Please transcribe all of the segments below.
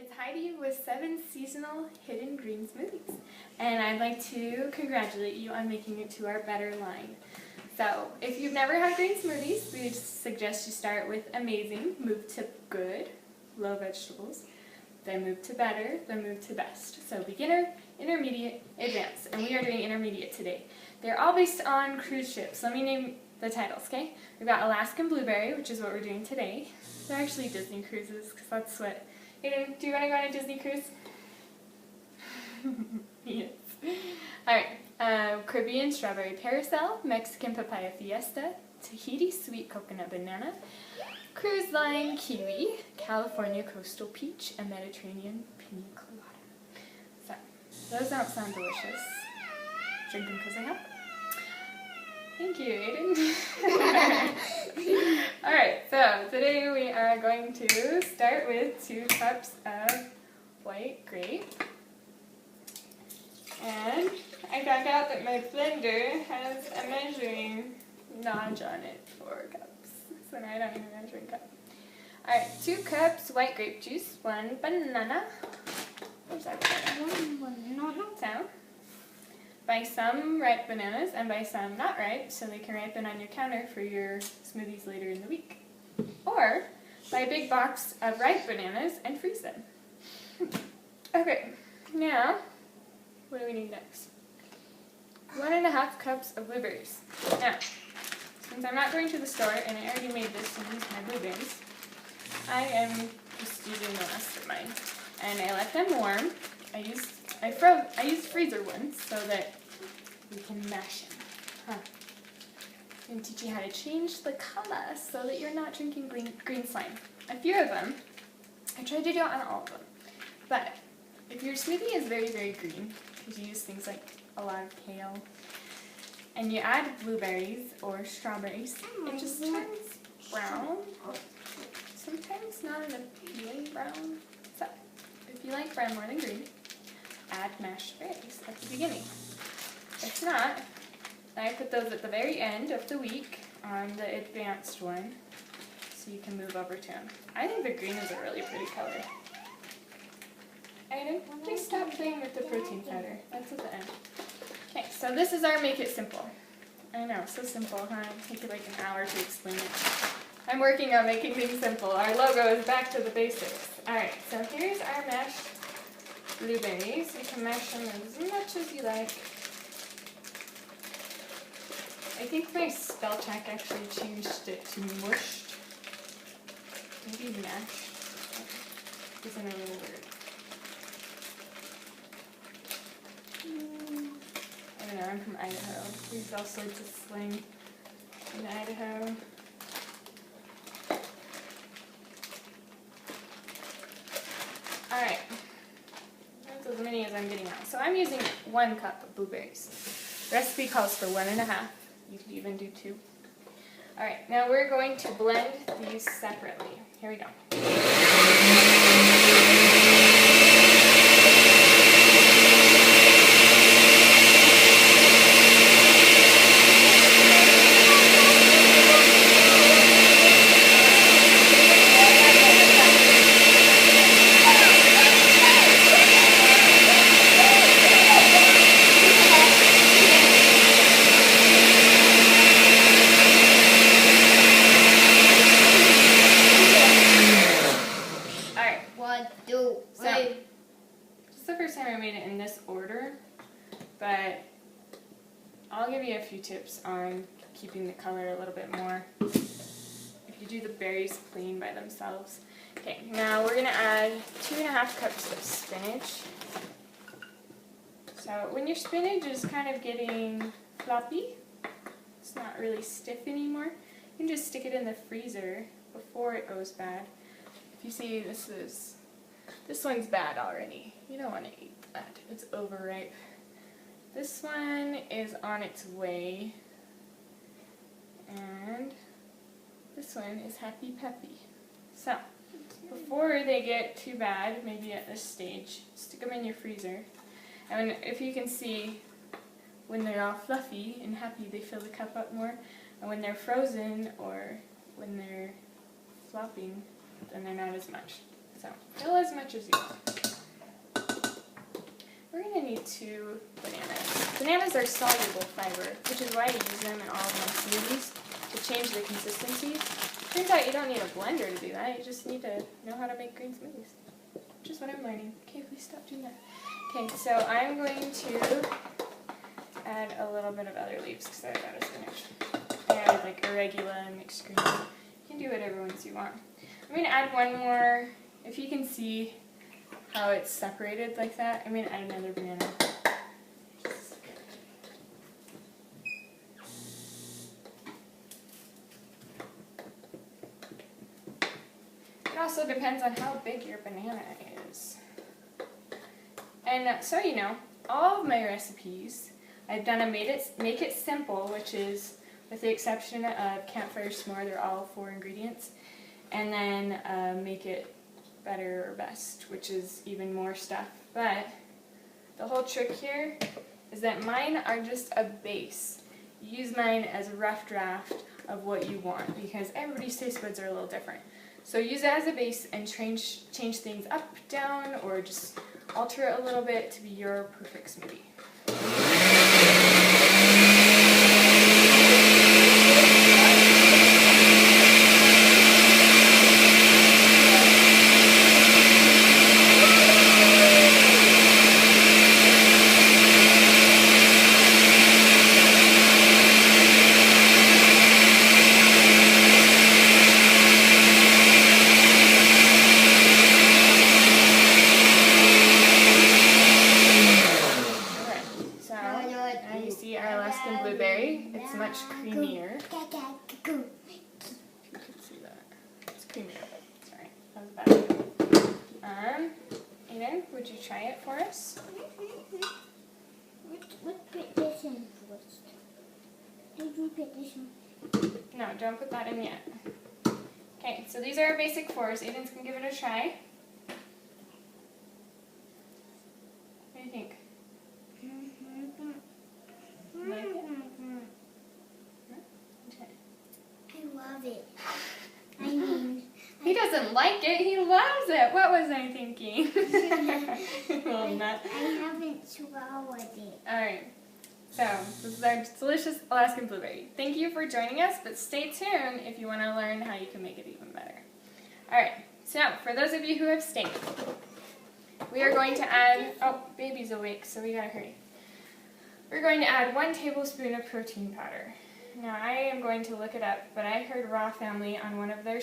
It's Heidi with 7 seasonal hidden green smoothies, and I'd like to congratulate you on making it to our better line. So, if you've never had green smoothies, we suggest you start with amazing, move to good, low vegetables, then move to better, then move to best. So beginner, intermediate, advanced, and we are doing intermediate today. They're all based on cruise ships. Let me name the titles, okay? We've got Alaskan Blueberry, which is what we're doing today. They're actually Disney cruises, because that's what... Aiden, do you want to go on a Disney cruise? Yes. Alright, Caribbean Strawberry Parasol, Mexican Papaya Fiesta, Tahiti Sweet Coconut Banana, Cruise Line Kiwi, California Coastal Peach, and Mediterranean Pina Colada. So, those don't sound delicious. Drink them because I help. Thank you, Aiden. Alright, so today we are going to start with 2 cups of white grape. And I found out that my blender has a measuring notch on it for cups. So now I don't need a measuring cup. Alright, 2 cups white grape juice, 1 banana. Where's that banana? So, buy some ripe bananas and buy some not ripe so they can ripen on your counter for your smoothies later in the week. Or buy a big box of ripe bananas and freeze them. Okay, now what do we need next? 1.5 cups of blueberries. Now, since I'm not going to the store and I already made this and used my blueberries, I am just using the rest of mine. And I let them warm. I used freezer ones so that we can mash them. Huh. I'm going to teach you how to change the color so that you're not drinking green slime. A few of them, I tried to do it on all of them. But if your smoothie is very, very green, because you use things like a lot of kale, and you add blueberries or strawberries, it just turns brown. Sometimes not an appealing brown. So, if you like brown more than green, add mashed berries at the beginning. If not, I put those at the very end of the week on the advanced one, so you can move over to them. I think the green is a really pretty color. Aiden, please stop playing with the protein powder. That's at the end. Okay, so this is our Make It Simple. I know, so simple, huh? It'll take you like an hour to explain it. I'm working on making things simple. Our logo is back to the basics. Alright, so here's our mashed blueberries. You can mash them as much as you like. I think my spell check actually changed it to mushed. Maybe mashed. Isn't a real word. I don't know, I'm from Idaho. There's all sorts of slang in Idaho. Alright, that's as many as I'm getting out. So I'm using 1 cup of blueberries. The recipe calls for 1.5. You could even do 2. Alright, now we're going to blend these separately. Here we go. This is the first time I made it in this order, but I'll give you a few tips on keeping the color a little bit more if you do the berries plain by themselves. Okay, now we're going to add 2.5 cups of spinach. So when your spinach is kind of getting floppy, it's not really stiff anymore, you can just stick it in the freezer before it goes bad. If you see, this one's bad already. You don't want to eat that. It's overripe. This one is on its way. And this one is happy peppy. So, before they get too bad, maybe at this stage, stick them in your freezer. And if you can see, when they're all fluffy and happy, they fill the cup up more. And when they're frozen or when they're flopping, then they're not as much. So fill as much as you want. We're going to need 2 bananas. Bananas are soluble fiber, which is why I use them in all of my smoothies to change the consistency. Turns out you don't need a blender to do that. You just need to know how to make green smoothies, which is what I'm learning. Okay, please stop doing that. Okay, so I'm going to add a little bit of other leaves because I got a spinach. I added like arugula and mixed greens. You can do whatever ones you want. I'm going to add one more. If you can see how it's separated like that, I'm going to add another banana. It also depends on how big your banana is. And so you know, all of my recipes, I've done a make it simple, which is, with the exception of campfire s'more, they're all 4 ingredients. And then make it better or best, which is even more stuff. But the whole trick here is that mine are just a base. You use mine as a rough draft of what you want because everybody's taste buds are a little different. So use it as a base and change things up, down, or just alter it a little bit to be your perfect smoothie. You see our Alaskan blueberry, it's much creamier. You can see that. It's creamier. Sorry, that was bad. Aiden, would you try it for us? What put this in first? Did you put this in? No, don't put that in yet. Okay, so these are our basic 4s. Aiden's going to give it a try. What do you think? Like it? Okay. I love it. I mean... He doesn't like it, he loves it. What was I thinking? Little nut. I haven't swallowed it. Alright, so this is our delicious Alaskan blueberry. Thank you for joining us, but stay tuned if you want to learn how you can make it even better. Alright, so for those of you who have stayed, we are going to add... Oh, baby's awake, so we gotta hurry. We're going to add 1 tablespoon of protein powder. Now, I am going to look it up, but I heard Raw Family on one of their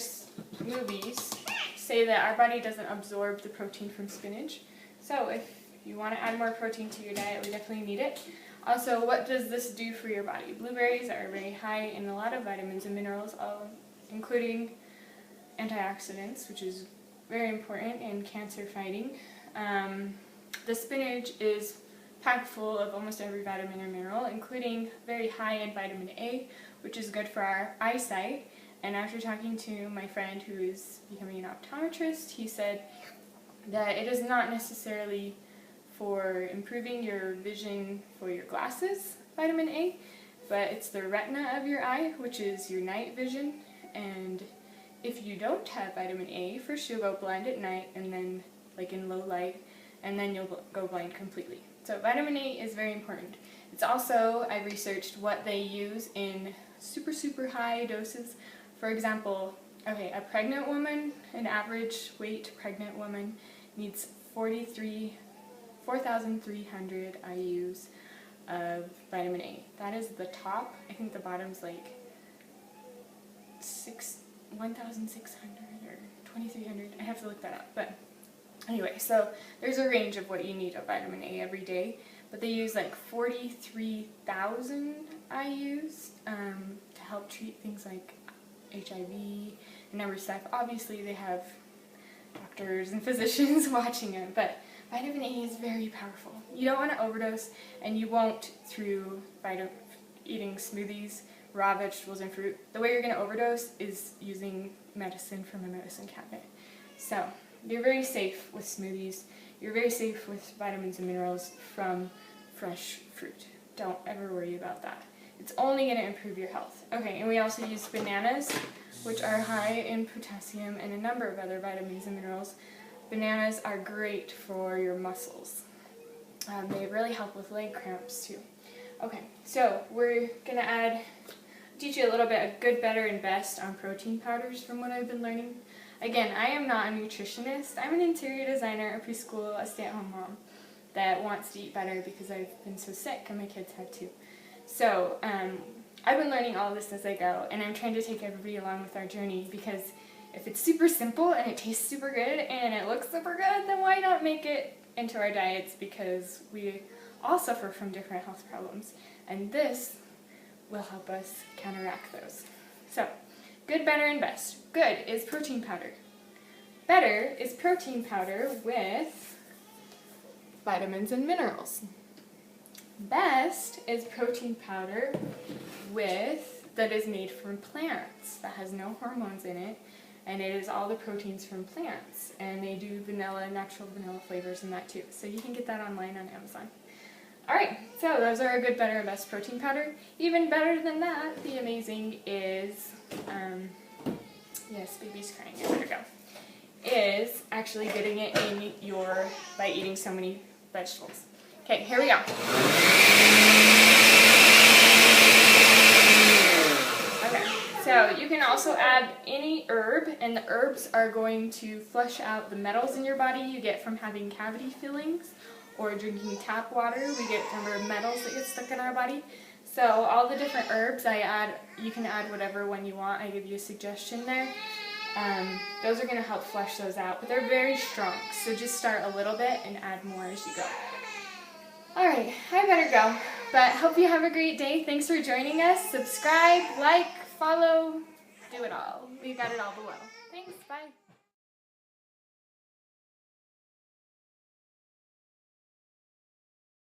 movies say that our body doesn't absorb the protein from spinach. So if you want to add more protein to your diet, we definitely need it. Also, what does this do for your body? Blueberries are very high in a lot of vitamins and minerals, including antioxidants, which is very important in cancer fighting. The spinach is packed full of almost every vitamin or mineral, including very high in vitamin A, which is good for our eyesight. And after talking to my friend who is becoming an optometrist, he said that it is not necessarily for improving your vision for your glasses, vitamin A, but it's the retina of your eye, which is your night vision. And if you don't have vitamin A, first you'll go blind at night, and then like in low light, and then you'll go blind completely. So vitamin A is very important. It's also, I researched what they use in super, super high doses. For example, okay, a pregnant woman, an average weight pregnant woman, needs 4,300 IUs of vitamin A. That is the top. I think the bottom's like 1,600 or 2,300. I have to look that up, but anyway, so there's a range of what you need of vitamin A every day, but they use like 43,000 IUs to help treat things like HIV, a number of stuff. Obviously, they have doctors and physicians watching it, but vitamin A is very powerful. You don't want to overdose, and you won't through eating smoothies, raw vegetables, and fruit. The way you're going to overdose is using medicine from a medicine cabinet. So you're very safe with smoothies. You're very safe with vitamins and minerals from fresh fruit. Don't ever worry about that. It's only going to improve your health. Okay, and we also use bananas, which are high in potassium and a number of other vitamins and minerals. Bananas are great for your muscles. They really help with leg cramps too. Okay, so we're gonna teach you a little bit of good, better, and best on protein powders from what I've been learning. Again, I am not a nutritionist. I'm an interior designer, a preschool, a stay-at-home mom that wants to eat better because I've been so sick and my kids have too. So I've been learning all this as I go, and I'm trying to take everybody along with our journey because if it's super simple and it tastes super good and it looks super good, then why not make it into our diets, because we all suffer from different health problems, and this will help us counteract those. So, good, better, and best. Good is protein powder. Better is protein powder with vitamins and minerals. Best is protein powder that is made from plants, that has no hormones in it, and it is all the proteins from plants, and they do natural vanilla flavors in that too. So you can get that online on Amazon. Alright, so those are our good, better, and best protein powder. Even better than that, the amazing is, yes, baby's crying, I better go, is actually getting it in by eating so many vegetables. Okay, here we go. So you can also add any herb, and the herbs are going to flush out the metals in your body you get from having cavity fillings or drinking tap water. We get a number of metals that get stuck in our body. So all the different herbs you can add whatever one you want. I give you a suggestion there. Those are going to help flush those out, but they're very strong. So just start a little bit and add more as you go. Alright, I better go, but hope you have a great day. Thanks for joining us. Subscribe, like, follow, do it all. We've got it all below. Thanks, bye.